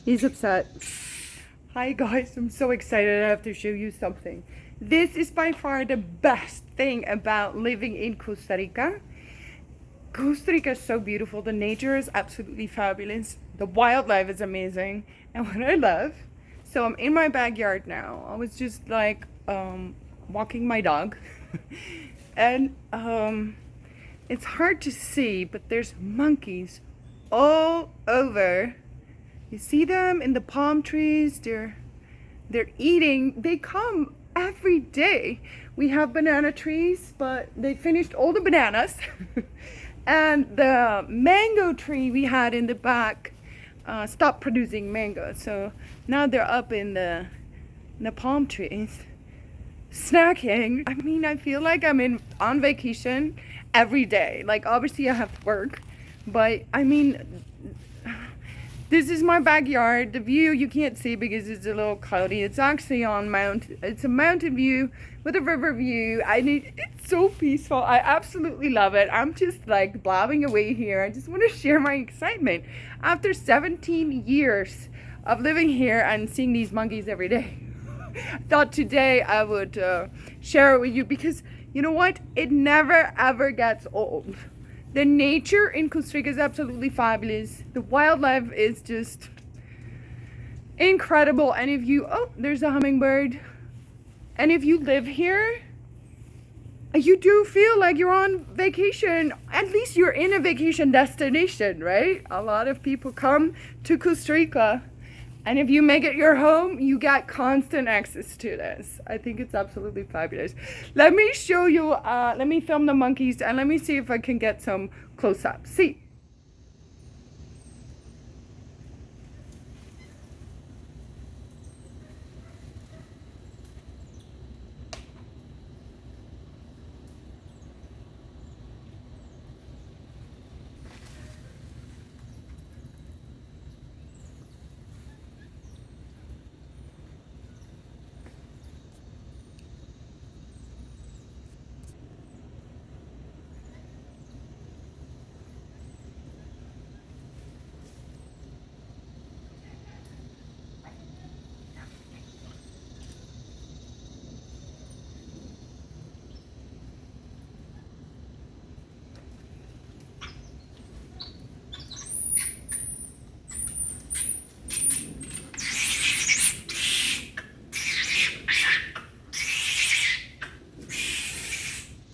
He's upset. Hi guys, I'm so excited. I have to show you something. This is by far the best thing about living in Costa Rica. Costa Rica is so beautiful. The nature is absolutely fabulous. The wildlife is amazing. And what I love, so I'm in my backyard now. I was just like walking my dog. And it's hard to see, but there's monkeys all over. You see them in the palm trees. They're eating. They come every day. We have banana trees, but they finished all the bananas. And the mango tree we had in the back stopped producing mango. So now they're up in the palm trees snacking. I mean, I feel like I'm on vacation every day. Like, obviously I have to work, but I mean, this is my backyard. The view you can't see because it's a little cloudy. It's actually on it's a mountain view with a river view. It's so peaceful. I absolutely love it. I'm just like blabbing away here. I just want to share my excitement after 17 years of living here and seeing these monkeys every day. I thought today I would share it with you because you know what? It never ever gets old. The nature in Costa Rica is absolutely fabulous. The wildlife is just incredible. And if you, oh, there's a hummingbird. And if you live here, you do feel like you're on vacation. At least you're in a vacation destination, right? A lot of people come to Costa Rica. And if you make it your home, you get constant access to this. I think it's absolutely fabulous. Let me show you, let me film the monkeys and let me see if I can get some close-ups. See.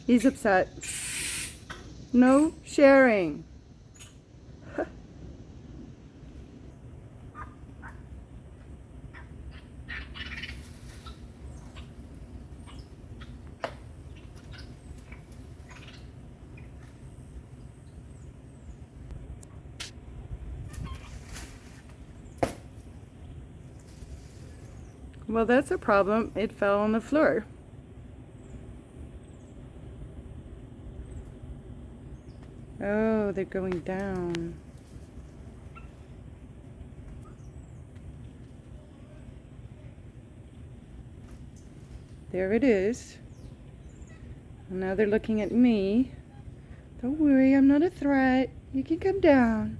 He's upset. No sharing. Well, that's a problem. It fell on the floor. Oh, they're going down. There it is. And now they're looking at me. Don't worry, I'm not a threat. You can come down.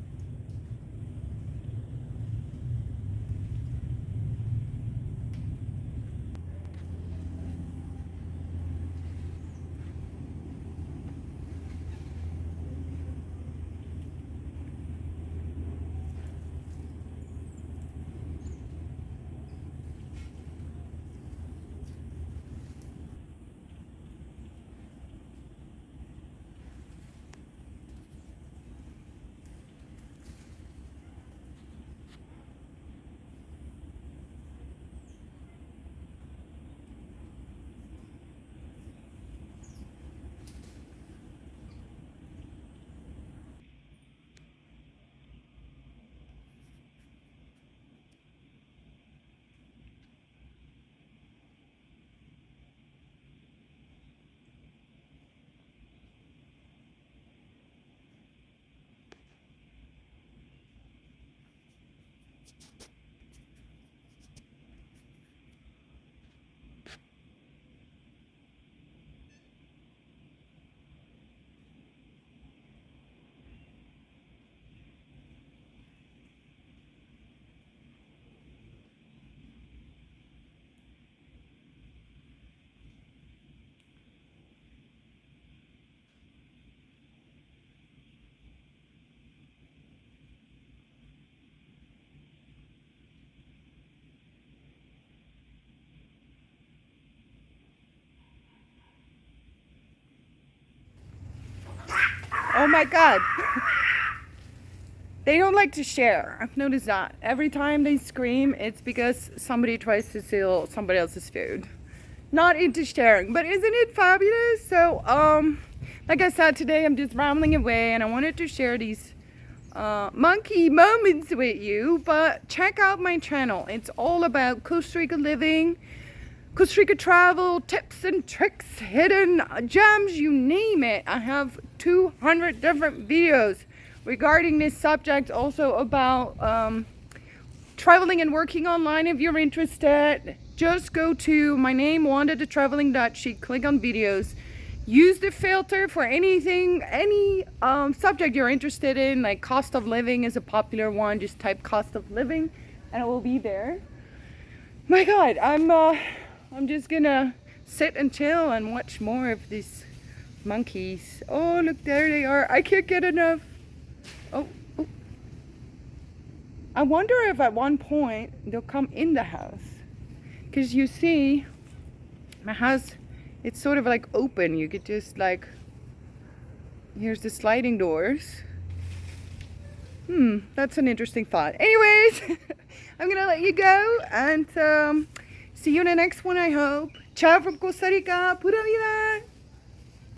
Oh my God. They don't like to share. I've noticed that. Every time they scream, it's because somebody tries to steal somebody else's food. Not into sharing, but isn't it fabulous? So, like I said, today I'm just rambling away and I wanted to share these monkey moments with you, but check out my channel. It's all about Costa Rica living, Costa Rica travel, tips and tricks, hidden gems, you name it. I have 200 different videos regarding this subject, also about traveling and working online. If you're interested, just go to my name, Wanda the Traveling Dutchie, click on videos, use the filter for anything, any subject you're interested in, like cost of living is a popular one. Just type cost of living and it will be there. My God, I'm just gonna sit and chill and watch more of these monkeys. Oh, look, there they are. I can't get enough. Oh, oh. I wonder if at one point they'll come in the house. Because you see, my house, it's sort of like open. You could just like, here's the sliding doors. That's an interesting thought. Anyways, I'm gonna let you go and see you in the next one, I hope. Ciao from Costa Rica. Pura vida.